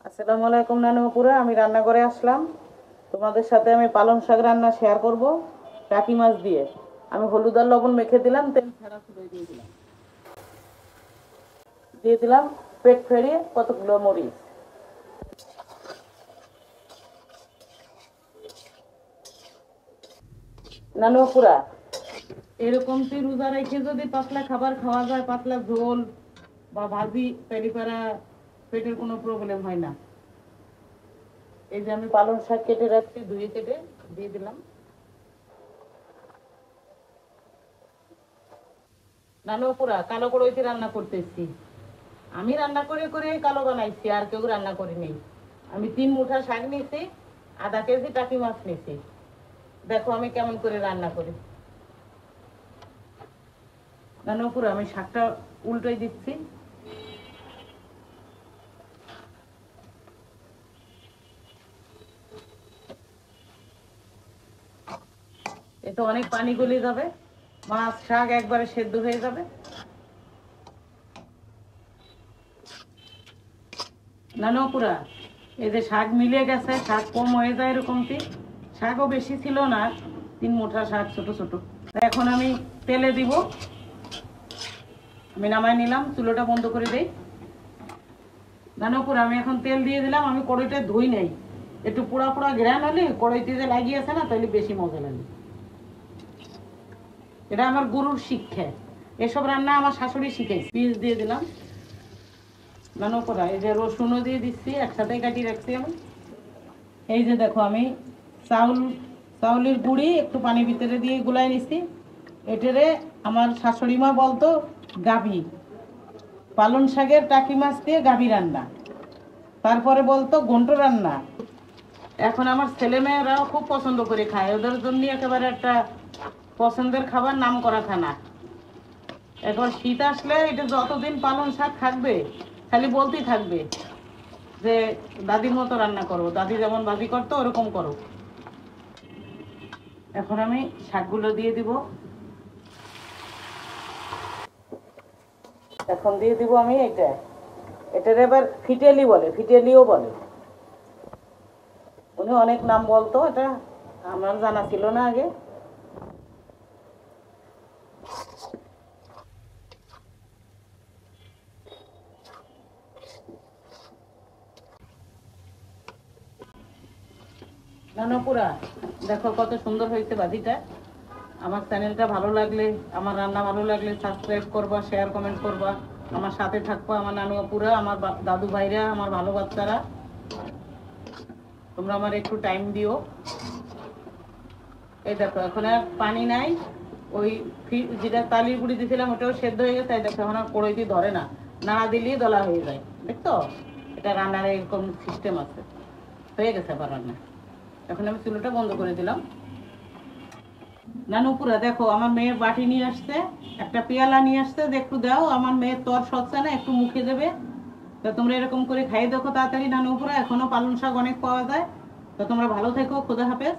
আসসালামু আলাইকুম নানুপুরা, আমি রান্না করে আসলাম। তোমাদের সাথে আমি পালং শাক রান্না শেয়ার করব টাকি মাছ দিয়ে। আমি হলুদ আর লবণ মেখে দিলাম, তেল ছাড়া ফুটে দিয়ে দিলাম পেট ফেরিয়ে কতগুলো মরিচ। নানুপুরা, এরকম তুই রোজা রেখে যদি পাতলা খাবার খাওয়া যায়, পাতলা ঝোল বা ভাজি, পেরিপারা পেটের কোনো প্রবলেম হয় না। এই যে আমি পালং শাক কেটে রাখছি, ধুয়ে কেটে দিয়ে দিলাম। নানুপুরা, কালো কড়াইতে রান্না করতেছি। আমি রান্না করে করে কালো বানাইছি, আর কেউ রান্না করিনি। আমি 3 মুঠা শাক নিয়েছি, আধা কেজি টাকি মাছ নিয়েছি। দেখো আমি কেমন করে রান্না করি। নানুপুরা, আমি শাকটা উল্টাই দিচ্ছি। এতে অনেক পানি গলে যাবে, মাছ শাক একবারে সেদ্ধ হয়ে যাবে। নানুপুরা, এই যে শাক মিলে গেছে, শাক কম হয়ে যায় এরকমটি। শাকও বেশি ছিল না, 3 মুঠা শাক ছোট ছোট। এখন আমি তেলে দিব। আমি নামাই নিলাম, চুলোটা বন্ধ করে দেই। নানুপুরা, আমি এখন তেল দিয়ে দিলাম। আমি কড়াইটা ধুই নাই, একটু পোড়া পোড়া ঘ্রাণ হলে কড়াইতে যে লাগিয়েছে না, তাহলে বেশি মজা লাগে। এটা আমার গুরুর শিক্ষা, এসব রান্না আমার শাশুড়ি শিখেছে। পিস দিয়ে দিলাম। নানুপুরা, এই যে রসুনও দিয়ে দিচ্ছি, একসাথে কাটিয়ে রাখছি আমি। এই যে দেখো, আমি চাউলের গুঁড়ি একটু পানি ভিতরে দিয়ে গুলাই নিছি। এটারে আমার শাশুড়ি মা বলতো গাভী, পালং শাকের টাকি মাছ দিয়ে গাভী রান্না, তারপরে বলতো ঘন্ট রান্না। এখন আমার ছেলে মেয়েরাও খুব পছন্দ করে খায়, ওদের জন্য একেবারে একটা পছন্দের খাবার, নাম করা খানা। এখন শীত আসলে এটা যতদিন পালং শাক থাকবে, খালি বলতেই থাকবে যে দাদির মতো রান্না করো, দাদি যেমন ভাজি করতো ওরকম করো। এখন আমি শাকগুলো দিয়ে দিব। এখন দিয়ে দিব আমি এটার এবার ফিটেলি বলে, ফিটেলিও বলে। উনি অনেক নাম বলতো, এটা আমার জানা ছিল না আগে। নানুপুরা, দেখো কত সুন্দর হয়েছে ভাজিটা। আমার চ্যানেলটা ভালো লাগলে, আমার রান্না ভালো লাগলে সাবস্ক্রাইব করবা, শেয়ার কমেন্ট করবা, আমার সাথে থাকবা। আমার নানুপুরা, আমার দাদু ভাইরা, আমার ভালো বাচ্চারা, তোমরা আমার একটু টাইম দিও। এই দেখো, এখন আর পানি নাই। ওই যেটা তালির গুঁড়ি দিয়েছিলাম ওটাও সেদ্ধ হয়ে গেছে। এই দেখো, এখন আর কড়াইতে ধরে না, নাড়া দিলেই দলা হয়ে যায়। দেখতো, এটা রান্নার এরকম সিস্টেম আছে। হয়ে গেছে আবার রান্না। এখন আমি চুলোটা বন্ধ করে দিলাম। নানুপুরা, দেখো আমার মেয়ে বাটি নিয়ে আসছে, একটা পেয়ালা নিয়ে আসছে, একটু দাও। আমার মেয়ের তর সচ্ছে না, একটু মুখে দেবে। তো তোমরা এরকম করে খাই দেখো তাড়াতাড়ি। নানুপুরা, এখনো পালং শাক অনেক পাওয়া যায়। তো তোমরা ভালো থেকো, খোদা হাফেজ।